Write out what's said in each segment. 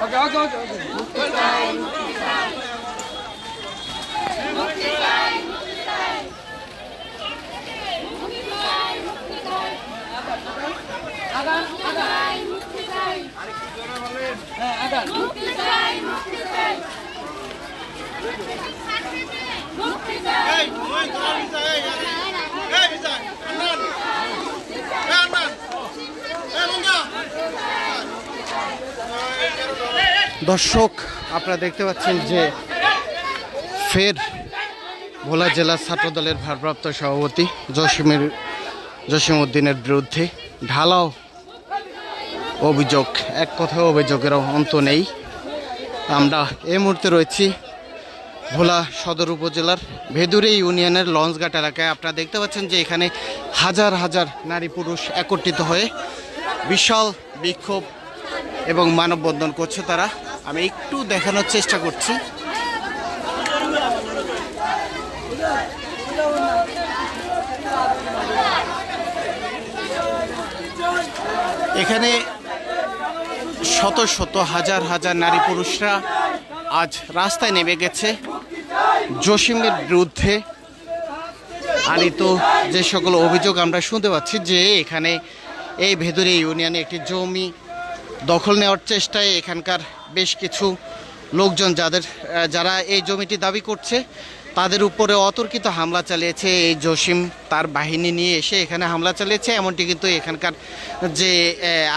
ওকে ওকে ওকে মুক্তি চাই মুক্তি চাই মুক্তি চাই মুক্তি চাই মুক্তি চাই মুক্তি চাই আগান আগান মুক্তি চাই আরেকটু জোরে বলেন হ্যাঁ আগান মুক্তি চাই মুক্তি চাই মুক্তি চাই এই ওই গাড়ি চাই এই বিজয় আন্নান এই আন্নান এই মুঙ্গা দর্শক আপনারা দেখতে পাচ্ছেন যে ফের ভোলা জেলা ছাত্রদলের ভারপ্রাপ্ত সভাপতি জসিম উদ্দিনের বিরুদ্ধে ঢালাও অভিযোগ, এক কথায় অভিযোগের অন্ত নেই। আমরা এই মুহূর্তে রয়েছি ভোলা সদর উপজেলার ভেদুরে ইউনিয়নের লঞ্চঘাট এলাকায়। আপনারা দেখতে পাচ্ছেন যে এখানে হাজার হাজার নারী পুরুষ একত্রিত হয়ে বিশাল বিক্ষোভ এবং মানববন্ধন করছে তারা। আমি একটু দেখানোর চেষ্টা করছি। এখানে শত শত হাজার হাজার নারী পুরুষরা আজ রাস্তায় নেমে গেছে জসিমের বিরুদ্ধে আনিত যে সকল অভিযোগ আমরা শুনতে পাচ্ছি যে এখানে এই ভেদুরে ইউনিয়নে একটি জমি দখল নেওয়ার চেষ্টায় এখানকার বেশ কিছু লোকজন যারা এই জমিটি দাবি করছে তাদের উপরে অতর্কিত হামলা চালিয়েছে এই জসিম। তার বাহিনী নিয়ে এসে এখানে হামলা চালিয়েছে এমনটি কিন্তু এখানকার যে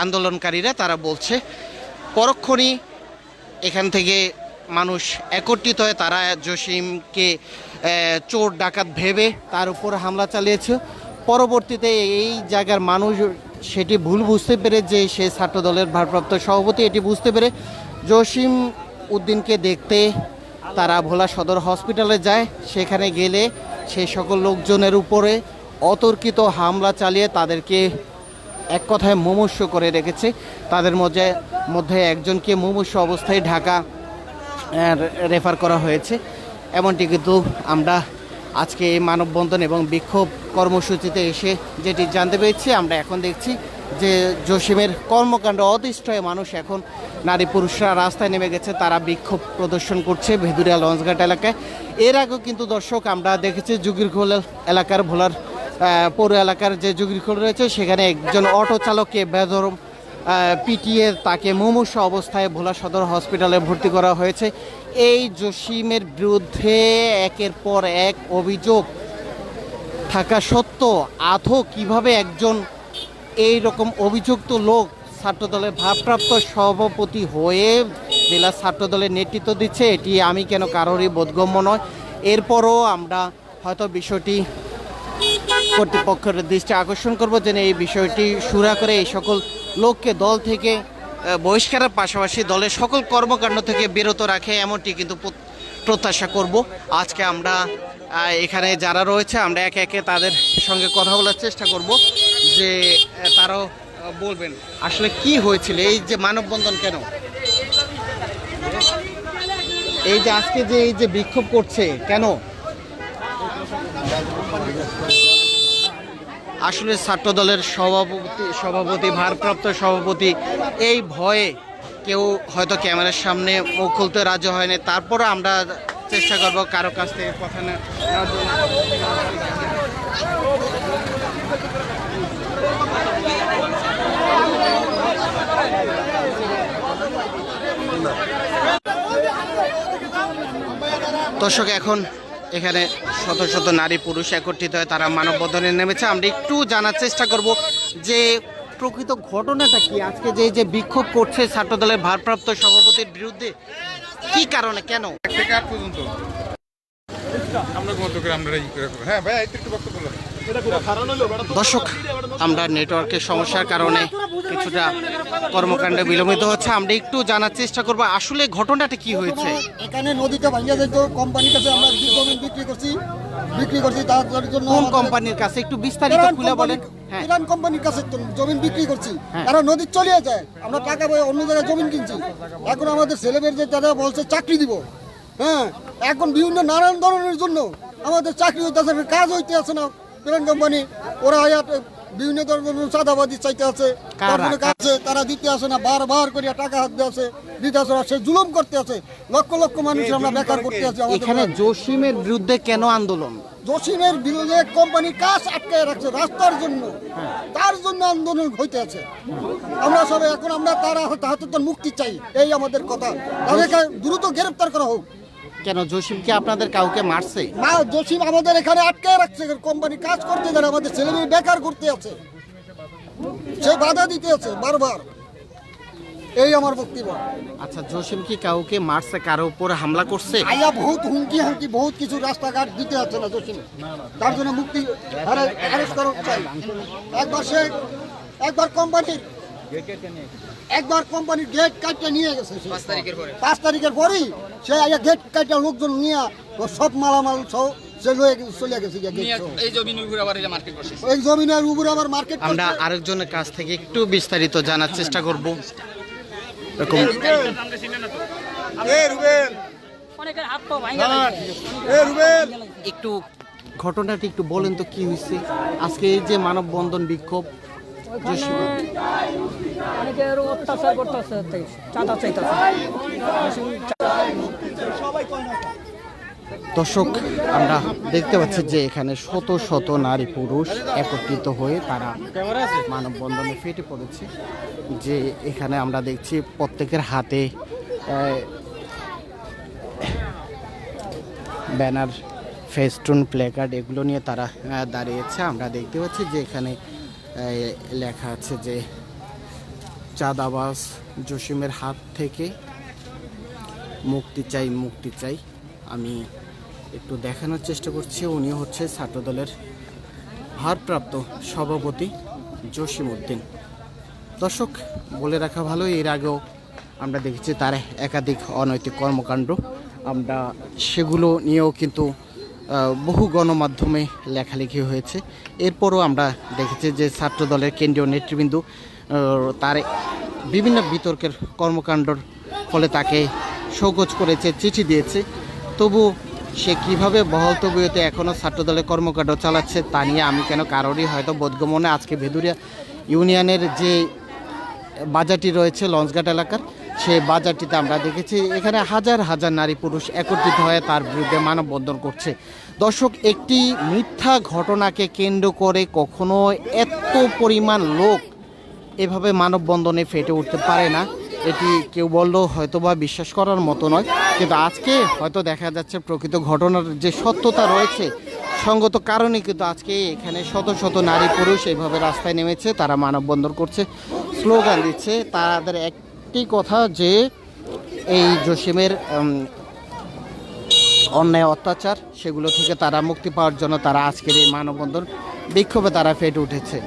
আন্দোলনকারীরা তারা বলছে। পরক্ষণই এখান থেকে মানুষ একত্রিত হয়ে তারা জসিমকে চোর ডাকাত ভেবে তার উপর হামলা চালিয়েছে। পরবর্তীতে এই জায়গার মানুষ সেটি ভুল বুঝতে পেরে যে সে ছাত্রদলের ভারপ্রাপ্ত সভাপতি, এটি বুঝতে পেরে জসিম উদ্দিনকে দেখতে তারা ভোলা সদর হসপিটালে যায়। সেখানে গেলে সেই সকল লোকজনের উপরে অতর্কিত হামলা চালিয়ে তাদেরকে এক কথায় মুমূর্ষু করে রেখেছে। তাদের মধ্যে একজনকে মুমূর্ষু অবস্থায় ঢাকা রেফার করা হয়েছে। এমনটি কিন্তু আমরা আজকে এই মানববন্ধন এবং বিক্ষোভ কর্মসূচিতে এসে যেটি জানতে পেরেছি। আমরা এখন দেখছি যে জসিমের কর্মকাণ্ড অতিষ্ঠ হয়ে মানুষ এখন নারী পুরুষরা রাস্তায় নেমে গেছে, তারা বিক্ষোভ প্রদর্শন করছে ভেদুরিয়া লঞ্চঘাট এলাকায়। এর আগেও কিন্তু দর্শক আমরা দেখেছি জুগিরখোল এলাকার ভোলার পৌর এলাকার যে জুগিরখোল রয়েছে সেখানে একজন অটো চালককে বেধরম পিটিয়ে তাকে মুমূর্ষু অবস্থায় ভোলা সদর হসপিটালে ভর্তি করা হয়েছে। এই জসিমের বিরুদ্ধে একের পর এক অভিযোগ থাকা সত্ত্বেও আদৌ কিভাবে একজন এই রকম অভিযুক্ত লোক ছাত্রদলের ভারপ্রাপ্ত সভাপতি হয়ে জেলা ছাত্রদলের নেতৃত্ব দিচ্ছে এটি আমি কেন কারোরই বোধগম্য নয়। এরপরও আমরা হয়তো বিষয়টি কর্তৃপক্ষের দৃষ্টি আকর্ষণ করব যেন এই বিষয়টি সুরা করে এই সকল লোককে দল থেকে বহিষ্কারের পাশাপাশি দলের সকল কর্মকাণ্ড থেকে বিরত রাখে এমনটি কিন্তু প্রত্যাশা করব। আজকে আমরা এখানে যারা রয়েছে আমরা একে একে তাদের সঙ্গে কথা বলার চেষ্টা করব যে তারাও বলবেন আসলে কি হয়েছিল, এই যে মানববন্ধন কেন, এই যে আজকে যে এই যে বিক্ষোভ করছে কেন। আসলে ছাত্রদলের সভাপতি ভারপ্রাপ্ত সভাপতি এই ভয়ে কেউ হয়তো ক্যামেরার সামনে মুখ খুলতে রাজি হয়নি। তারপরও আমরা চেষ্টা করব কারো কাছ থেকে কথা নেওয়ার জন্য। দর্শক এখন এখানে শত শত নারী পুরুষ একত্রিত হয়ে তারা মানববন্ধনে নেমেছে। আমরা একটু জানার চেষ্টা করব যে প্রকৃত ঘটনাটা কি, আজকে যে বিক্ষোভ করছে ছাত্রদলের ভারপ্রাপ্ত সভাপতির বিরুদ্ধে কি কারণে কেন পর্যন্ত দর্শক আমরা নেটওয়ার্কের সমস্যার কারণে কিছুটা কর্মকাণ্ডে বিলম্বিত হচ্ছে। আমরা একটু জানার চেষ্টা করব আসলে ঘটনাটা কি হয়েছে। এখানে নদীতে ভাঙিয়া যেত কোম্পানির কাছে আমরা জমি বিক্রি করছি তার জন্য। কোন কোম্পানির কাছে একটু বিস্তারিত খুলে বলেন। ইরান কোম্পানির কাছে জমি বিক্রি করছি, তারা নদী চলে যায়, আমরা টাকা বয়ে অন্য জায়গায় জমি কিনছি। এখন আমাদের ছেলেমেয়ের যে তারা বলছে চাকরি দিব, হ্যাঁ এখন বিভিন্ন নানান ধরনের জন্য আমাদের চাকরি হইতে আছে, কাজ হইতে আছে না। ইরান কোম্পানি ওরা বিভিন্ন ধরনের চাঁদাবাজি চাইতে আছে, তারপরে কাছে তারা দিতে আসে না, বারবার করে টাকা হাত দিয়ে আছে, দিতে আসে না, সে জুলুম করতে আছে, লক্ষ লক্ষ মানুষ আমরা বেকার করতে আছি। এখানে জসিমের বিরুদ্ধে কেন আন্দোলন? জসিমের বিরুদ্ধে কোম্পানির কাজ আটকে রাখছে রাস্তার জন্য, তার জন্য আন্দোলন হইতে আছে। আমরা সবাই এখন আমরা তার হাতে তো মুক্তি চাই, এই আমাদের কথা। তাদেরকে দ্রুত গ্রেফতার করা হোক। কেন জসিমকে আপনাদের কাউকে মারছে? না, জসিম আমাদের এখানে আটকে রাখছে, কোম্পানি কাজ করতে দেয়, আমাদের ছেলে মেয়ে বেকার করতে আছে, সে বাধা দিতে আছে বারবার। এই আমার বক্তব্য। আচ্ছা, জসিম কি কাউকে মারছে, কারো উপর হামলা করছে? আয়া বহুত হুমকি হামকি বহুত কিছু রাস্তাঘাট দিতে আছে না জসিম, তার জন্য মুক্তি অ্যারেস্ট করা চাই। একবার কোম্পানির গেট কাটতে নিয়ে গেছে 5 তারিখের পরেই সে গেট কাটতে লোকজন নিয়ে সব মালামাল সহ সে চলে গেছে। এই জমিনের উপরে আবার মার্কেট। আমরা আরেকজনের কাছ থেকে একটু বিস্তারিত জানার চেষ্টা করব। একটু ঘটনাটি একটু বলেন তো, কি হয়েছে আজকে এই যে মানববন্ধন বিক্ষোভ? অনেকের অত্যাচার করতেছে, চাঁদা চাইতেছে। দর্শক, আমরা দেখতে পাচ্ছি যে এখানে শত শত নারী পুরুষ একত্রিত হয়ে তারা মানববন্ধনে ফেটে পড়েছে। যে এখানে আমরা দেখছি প্রত্যেকের হাতে ব্যানার, ফেস্টুন, প্ল্যাকার্ড এগুলো নিয়ে তারা দাঁড়িয়েছে। আমরা দেখতে পাচ্ছি যে এখানে লেখা আছে যে চাঁদাবাজ জসিমের হাত থেকে মুক্তি চাই, মুক্তি চাই। আমি একটু দেখানোর চেষ্টা করছি, উনি হচ্ছে ছাত্রদলের ভারপ্রাপ্ত সভাপতি জসিম উদ্দিন। দর্শক, বলে রাখা ভালো, এর আগেও আমরা দেখেছি তার একাধিক অনৈতিক কর্মকাণ্ড, আমরা সেগুলো নিয়েও কিন্তু বহু গণমাধ্যমে লেখালেখি হয়েছে। এরপরও আমরা দেখেছি যে ছাত্রদলের কেন্দ্রীয় নেতৃবৃন্দ তার বিভিন্ন বিতর্কের কর্মকাণ্ডর ফলে তাকে শোকজ করেছে, চিঠি দিয়েছে। তবু সে কীভাবে বহল তবিয়তে এখনও ছাত্রদলের কর্মকাণ্ড চালাচ্ছে তা নিয়ে আমি কেন কারোরই হয়তো বোধগম্য। আজকে ভেদুরিয়া ইউনিয়নের যে বাজারটি রয়েছে লঞ্চঘাট এলাকার, সেই বাজারটিতে আমরা দেখেছি এখানে হাজার হাজার নারী পুরুষ একত্রিত হয়ে তার বিরুদ্ধে মানববন্ধন করছে। দর্শক, একটি মিথ্যা ঘটনাকে কেন্দ্র করে কখনো এত পরিমাণ লোক এভাবে মানববন্ধনে ফেটে উঠতে পারে না। এটি কেউ বললেও হয়তো বা বিশ্বাস করার মতো নয়, কিন্তু আজকে হয়তো দেখা যাচ্ছে প্রকৃত ঘটনার যে সত্যতা রয়েছে, সঙ্গত কারণে কিন্তু আজকে এখানে শত শত নারী পুরুষ এইভাবে রাস্তায় নেমেছে, তারা মানববন্ধন করছে, স্লোগান দিচ্ছে। তাদের একটি কথা যে এই জসিমের অন্যায় অত্যাচার সেগুলো থেকে তারা মুক্তি পাওয়ার জন্য তারা আজকের এই মানববন্ধন বিক্ষোভে তারা ফেটে উঠেছে।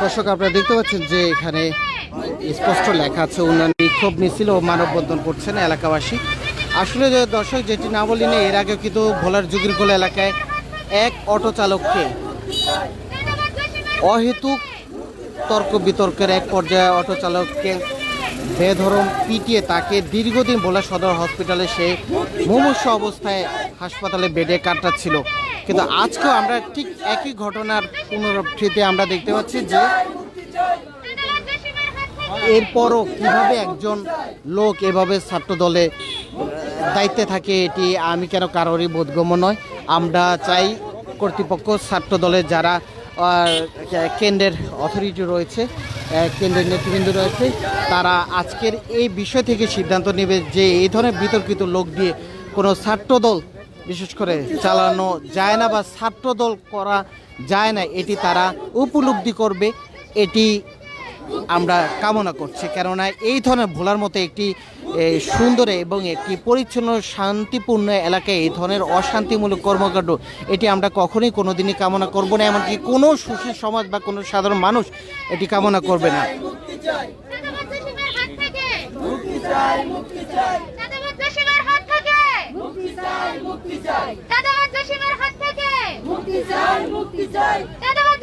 দর্শক, আপনারা দেখতে পাচ্ছেন যে এখানে স্পষ্ট লেখা আছে উন্নয়ন বিক্ষোভ মিছিল ও মানববন্ধন করছেন এলাকাবাসী। আসলে দর্শক, যেটি না বলি না, এর আগে কিন্তু ভোলার যুগিরগোলা এলাকায় এক অটো চালককে অহেতুক তর্ক বিতর্কের এক পর্যায়ে অটো চালককে বেধরম পিটিয়ে তাকে দীর্ঘদিন ভোলা সদর হসপিটালে সে মুমূর্ষু অবস্থায় হাসপাতালে বেডে কাটাচ্ছিল। কিন্তু আজকেও আমরা ঠিক একই ঘটনার পুনরাবৃত্তিতে আমরা দেখতে পাচ্ছি যে এরপরও কিভাবে একজন লোক এভাবে ছাত্রদলে দায়িত্বে থাকে, এটি আমি কেন কারোরই বোধগম্য নয়। আমরা চাই কর্তৃপক্ষ, ছাত্রদলের যারা কেন্দ্রের অথরিটি রয়েছে, কেন্দ্রের নেতৃবৃন্দ রয়েছে, তারা আজকের এই বিষয় থেকে সিদ্ধান্ত নেবে যে এই ধরনের বিতর্কিত লোক দিয়ে কোনো ছাত্রদল বিশেষ করে চালানো যায় না বা ছাত্রদল করা যায় না, এটি তারা উপলব্ধি করবে। এটি আমরা কামনা করছি, কেননা এই ধরনের ভোলার মতো একটি সুন্দর এবং একটি পরিচ্ছন্ন শান্তিপূর্ণ এলাকায় এই ধরনের অশান্তিমূলক কর্মকাণ্ড এটি আমরা কখনোই কোনোদিনই কামনা করব না, এমনকি কোনো সুশীল সমাজ বা কোনো সাধারণ মানুষ এটি কামনা করবে না। মুক্তি চাই, মুক্তি চাই, চাঁদাবাজ জসিমের হাত থেকে মুক্তি চাই, মুক্তি চাই, চাঁদাবাজ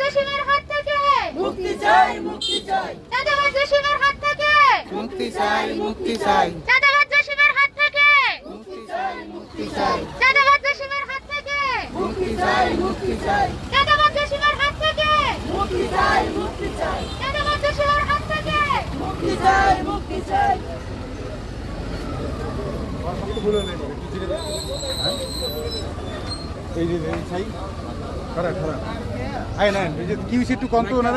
জসিমের হাত থেকে মুক্তি চাই, মুক্তি চাই, চাঁদাবাজ জসিমের হাত থেকে মুক্তি চাই, মুক্তি চাই, চাঁদাবাজ জসিমের হাত থেকে মুক্তি চাই, মুক্তি চাই। এই যে চাই খারাপ খারাপ আয় না এই যে কি হয়েছে একটু কম তো না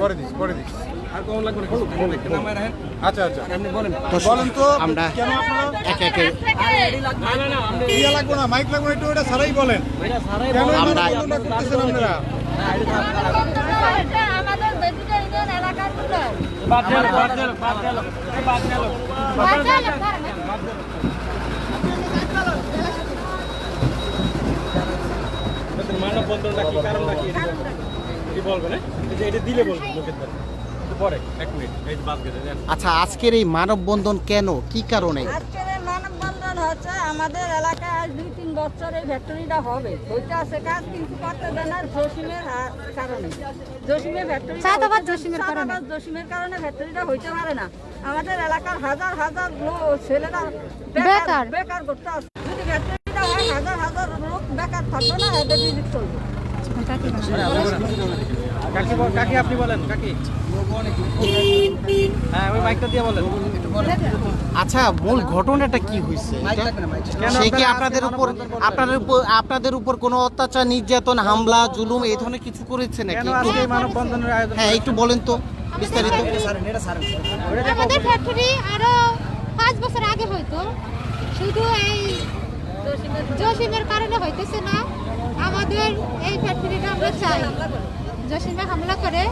করে দিস আর কোন লাগবে না নামায় রাখেন। আচ্ছা আচ্ছা আপনি বলেন বলেন তো আমরা কেন আপনারা একে একে না না না ইয়া লাগবে না মাইক লাগবে না একটু ওটা সারাই বলেন কেন আমরা আমরা করতেছেন আপনারা আমাদের বেদিটা ইউনিয়ন এলাকার পুরো বাদ দেন বাদ দেন বাদ দেন বাদ দেন মানব বন্ধনটা কি কারণটা কি বলবেন এটা দিলে বলবেন লোকের দ্বারা পরে 1 মিনিট এই বাদ গেছে। আচ্ছা, আজকের এই মানববন্ধন কেন, কি কারণে? আজকের এই মানববন্ধন হচ্ছে আমাদের এলাকায় আজ 2-3 বছর এই ফ্যাক্টরিটা হবে হইতে আছে কাজ কিন্তু করতে দেন আর জসিমের কারণে জসিমের ফ্যাক্টরি চাঁদাবাজ জসিমের কারণে। জসিমের কারণে ফ্যাক্টরিটা হইতে পারে না। আমাদের এলাকার হাজার হাজার ছেলেরা বেকার। বেকার করতে আছে। যদি ফ্যাক্টরিটা হয় হাজার হাজার লোক বেকার থাকবে না, এদের রিজিক চলবে। কাকি আপনি বলেন কাকি হ্যাঁ ওই মাইকটা দিয়ে বলেন। আচ্ছা, মূল ঘটনাটা কি হয়েছে? সে কি আপনাদের উপর কোনো অত্যাচার, নির্যাতন, হামলা, জুলুম এই ধরনের কিছু করেছে নাকি? কেন আজকে এই মানববন্ধনের আয়োজন? হ্যাঁ, একটু বলেন তো বিস্তারিত। আমাদের ফ্যাক্টরি আরো 5 বছর আগে হয়তো, শুধু এই জসিমের কারণে হইতেছে না। আমাদের এই ফ্যাক্টরিটা আমরা চাই, জসিমে হামলা করে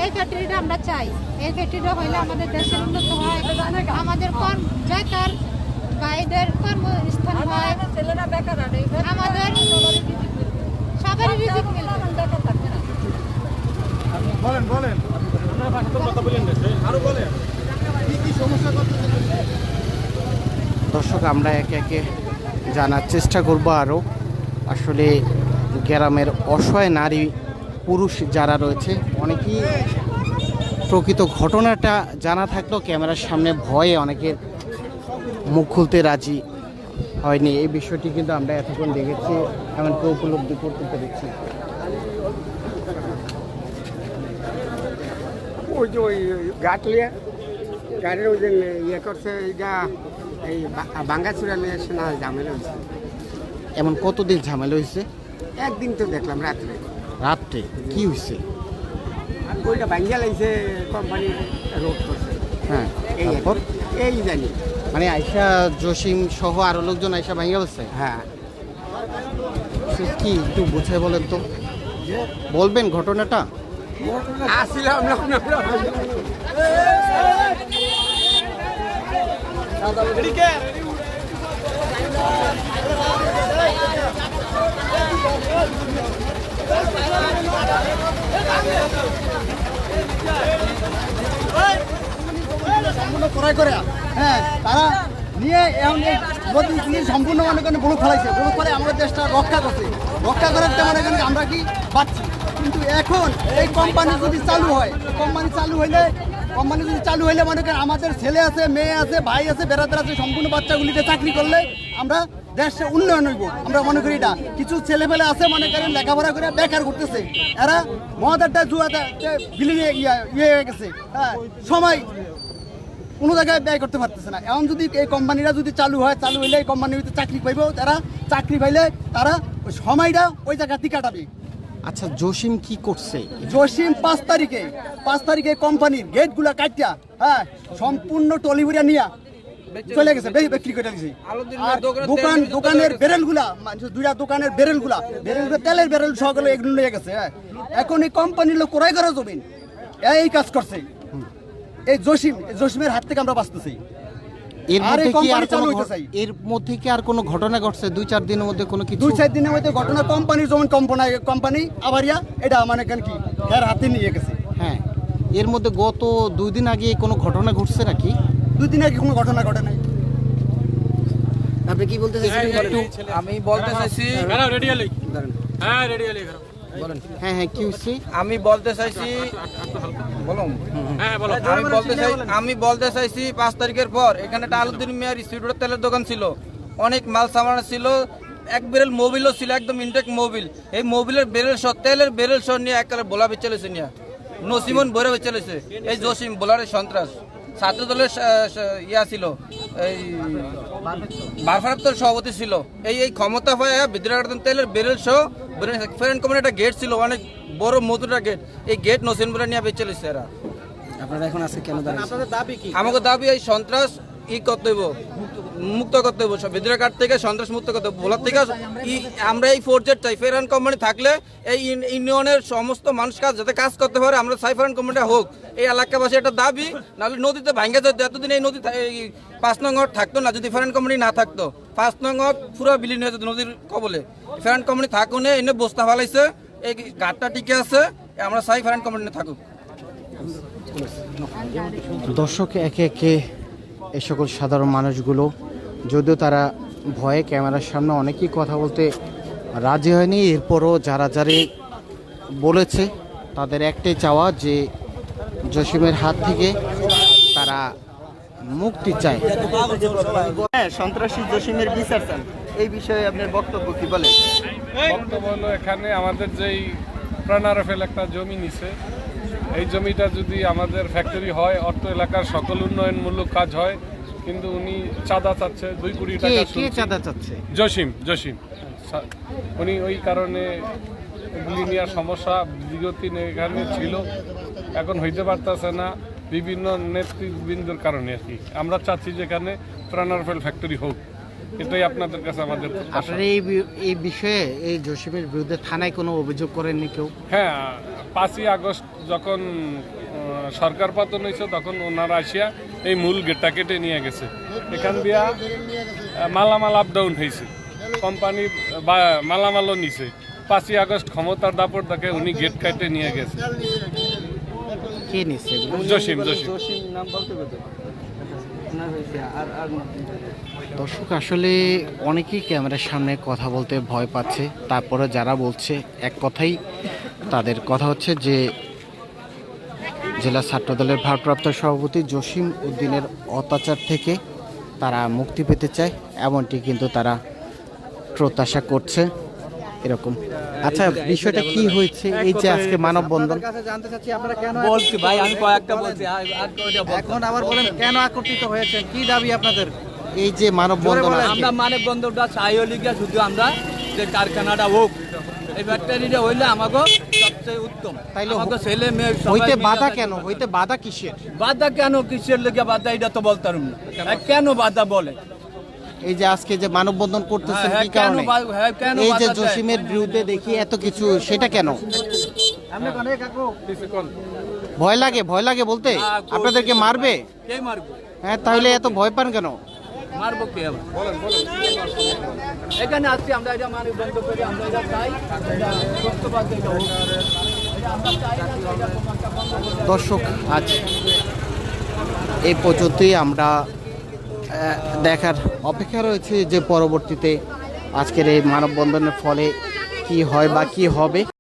এই ফ্যাক্টরিটা আমরা চাই। এই ফ্যাক্টরিটা হইলে আমাদের দেশের উন্নত হয়, আমাদের বেকার ভাইদের কর্মস্থান হয়, ছেলেরা বেকার আর এই আমাদের সবারই রিজিক মিলবে। বেকার থাকবে না। বলেন বলেন আপনারা বাস্তব কথা বলেন না আরো বলেন কি কি সমস্যা করতেছেন দর্শক, আমরা একে একে জানার চেষ্টা করব আরও। আসলে গ্রামের অসহায় নারী পুরুষ যারা রয়েছে অনেকেই প্রকৃত ঘটনাটা জানা থাকলেও ক্যামেরার সামনে ভয়ে অনেকের মুখ খুলতে রাজি হয়নি। এই বিষয়টি কিন্তু আমরা এতক্ষণ দেখেছি, এমনকি উপলব্ধি করতে পেরেছি। ওই যে ওই গাটলিয়া গাড়ির ওই যে ইয়ে করছে এইটা এই বাঙ্গাচুরা নিয়ে এসে না ঝামেলা হয়েছে। এমন কতদিন ঝামেলা হয়েছে? একদিন তো দেখলাম রাত্রে রাত্রে কি হয়েছে? ওইটা ভাঙ্গা লাগছে, কোম্পানি রোড করছে। হ্যাঁ, এই আর কি। তারপর এই জানি মানে আয়শা জসিম সহ আরো লোকজন আয়শা ভাঙিয়ে বলছে। হ্যাঁ সে কি একটু বুঝে বলেন তো, বলবেন ঘটনাটা? আসছিলাম না সম্পূর্ণ ক্রয় করে হ্যাঁ তারা নিয়ে এখন সম্পূর্ণ মনে করেন বড় ফেলাইছে, বড় ফেলে আমাদের দেশটা রক্ষা করছে, রক্ষা করার মনে করেন আমরা কি পাচ্ছি। কিন্তু এখন এই কোম্পানি যদি চালু হয়, কোম্পানি যদি চালু হইলে মনে করেন আমাদের ছেলে আছে, মেয়ে আছে, ভাই আছে, বেড়াদার আছে, সম্পূর্ণ বাচ্চাগুলিতে চাকরি করলে আমরা দেশে উন্নয়ন হইব। আমরা মনে করি এটা কিছু ছেলেপেলে আছে মনে করেন লেখাপড়া করে বেকার করতেছে, এরা মহাদারটা জুয়াতে বিলিয়ে ইয়ে হয়ে গেছে, হ্যাঁ সময় কোনো জায়গায় ব্যয় করতে পারতেছে না। এখন যদি এই কোম্পানিটা যদি চালু হয়, চালু হইলে এই কোম্পানি হইতে চাকরি পাইব, তারা চাকরি পাইলে তারা ওই সময়টা ওই জায়গাতেই কাটাবে। আচ্ছা, জসিম কি করছে? জসিম 5 তারিখে কোম্পানির গেটগুলা কাটিয়া হ্যাঁ সম্পূর্ণ টলিগুড়া নিয়ে চলে গেছে, বিক্রি করে দিয়েছে। আর দোকানের বেরেলগুলা, দুইটা দোকানের বেরেলগুলা তেলের বেরেল সহগুলো এগুলো নিয়ে গেছে। হ্যাঁ এখন এই কোম্পানির লোক ক্রয় করা জমিন এই কাজ করছে, এই জসিমের হাত থেকে আমরা বাঁচতে চাই। এর আর এই মধ্যে কি আর কোম্পানি চালু কোনো হইতে চাই। এর মধ্যে কি আর কোনো ঘটনা ঘটছে 2-4 দিনের মধ্যে কোনো কিছু? 2-4 দিনের মধ্যে ঘটনা কোম্পানির যেমন কোম্পানি আবারিয়া এটা মানে কেন কি এর হাতে নিয়ে গেছে। হ্যাঁ, এর মধ্যে গত 2 দিন আগে কোনো ঘটনা ঘটছে নাকি? 2 দিন আগে কোনো ঘটনা ঘটে নাই। আপনি কি বলতে চাইছেন একটু? আমি বলতে চাইছি হ্যাঁ কি হচ্ছে? আমি বলতে চাইছি আমি বলতে চাইছি 5 তারিখের পর এখানে একটা আলুদ্দিন মিয়ার স্পিডবোট তেলের দোকান ছিল, অনেক মাল সামান ছিল, এক বেরেল মোবিলও ছিল, একদম ইনটেক মোবিল। এই মোবিলের বেরেল সহ তেলের বেরেল সহ নিয়ে এককালে বোলা বেচেছে নিয়ে নসিমন বইরা বেচেছে। এই জসিম বোলারের সন্ত্রাস ছাত্র দলের ইয়া ছিল, এই ভারপ্রাপ্ত সভাপতি ছিল। এই ক্ষমতা পায় বিদ্রোহ তেলের বেরেল সহ ফেরেন কোম্পানি একটা গেট ছিল, অনেক বড় মধুরা গেট, এই গেট নসিম বলে নিয়ে বেচেছে এরা। আপনারা এখন আছে কেন দাঁড়িয়ে? আপনাদের দাবি কি? আমাকে দাবি এই সন্ত্রাস করতে হইব, মুক্ত করতে হইব, সব বিদ্রোহ কাট থেকে সন্ত্রাস মুক্ত করতে হইব। ভোলার থেকে আমরা এই ফোর্জেট চাই। ফেরান কোম্পানি থাকলে এই ইউনিয়নের সমস্ত মানুষ যাতে কাজ করতে পারে, আমরা চাই ফেরান কোম্পানিটা হোক। এই এলাকাবাসী একটা দাবি, নাহলে নদীতে ভাঙ্গে যেত। এতদিন এই নদী 5 নং ওয়ার্ড থাকতো না যদি ফেরান কোম্পানি না থাকতো। 5 নং ওয়ার্ড পুরো বিলীন হয়ে যেত নদীর কবলে। ফেরান কোম্পানি থাকুনে এনে বস্তা ফেলাইছে, এই ঘাটটা টিকে আছে, আমরা চাই ফেরান কোম্পানি থাকুক। দর্শক একে একে এই সকল সাধারণ মানুষগুলো, যদিও তারা ভয়ে ক্যামেরার সামনে অনেকেই কথা বলতে রাজি হয়নি, এরপরও যারা বলেছে তাদের একটাই চাওয়া যে জসিমের হাত থেকে তারা মুক্তি চায়। হ্যাঁ, সন্ত্রাসী জসিমের বিচার চান, এই বিষয়ে আপনার বক্তব্য কি বলেন? বক্তব্য হলো এখানে আমাদের যেই প্রাণারফেল একটা জমি নিছে, এই জমিটা যদি আমাদের ফ্যাক্টরি হয়, অর্থ এলাকার সকল উন্নয়নমূলক কাজ হয়, কিন্তু উনি চাঁদা চাচ্ছে 2 কোটি টাকা। কে চাঁদা চাচ্ছে? জসিম উনি ওই কারণে এগুলি নিয়ে সমস্যা দীর্ঘদিন এখানে ছিল, এখন হইতে পারতেছে না বিভিন্ন নেতৃবৃন্দর কারণে আর কি। আমরা চাচ্ছি যে এখানে প্রাণারফেল ফ্যাক্টরি হোক, এটাই আপনাদের কাছে আমাদের। আপনারা এই বিষয়ে এই জসিমের বিরুদ্ধে থানায় কোনো অভিযোগ করেননি কেউ? হ্যাঁ, 5ই আগস্ট যখন সরকার পতন হয়েছে তখন ওনারা আসিয়া এই মূল গেটটা কেটে নিয়ে গেছে। এখান দিয়া মালামাল আপ ডাউন হয়েছে, কোম্পানির মালামালও নিছে। 5ই আগস্ট ক্ষমতার দাপট দেখে উনি গেট কেটে নিয়ে গেছে। কে নিচ্ছে? জসিম। দর্শক আসলে অনেকেই ক্যামেরার সামনে কথা বলতে ভয় পাচ্ছে, তারপরে যারা বলছে এক কথাই, তাদের কথা হচ্ছে যে জেলা ছাত্রদলের ভারপ্রাপ্ত সভাপতি জসিম উদ্দিনের অত্যাচার থেকে তারা মুক্তি পেতে চায়, এমনটি কিন্তু তারা প্রত্যাশা করছে এরকম। আচ্ছা, বিষয়টা কি হয়েছে এই যে আজকে মানববন্ধন? বলছি ভাই, আমি কয়েকটা বলছি, এখন আবার বলেন কেন আকর্ষিত হয়েছে, কি দাবি আপনাদের এই যে মানববন্ধন? আমরা মানববন্ধনটা চাই হলি গিয়া শুধু আমরা যে কারখানাটা হোক, এই ব্যাটারিটা হইলে আমাকে সবচেয়ে উত্তম। তাইলে আমাকে ছেলে মেয়ে হইতে বাধা কেন? হইতে বাধা কিসের? বাধা কেন কিসের লেগে বাধা, এটা তো বলতাম না। কেন বাধা বলে? এই যে আজকে যে মানববন্ধন করতেছেন কি কারণে? এই যে জসিমের বিরুদ্ধে দেখি এত কিছু, সেটা কেন? ভয় লাগে বলতে? আপনাদেরকে মারবে? কে মারবে? হ্যাঁ, তাহলে এত ভয় পান কেন? মারবো কে আবার? এখানে আসছি আমরা, এটা মানে বন্ধ করে আমরা এটা চাই, এটা বক্তব্য এটা হোক, এটা আমরা চাই না, এটা প্রমাণটা বন্ধ করে। দর্শক, আজ এই পর্যন্তই। আমরা দেখার অপেক্ষা রয়েছে যে পরবর্তীতে আজকের এই মানববন্ধনের ফলে কি হয় বা কি হবে।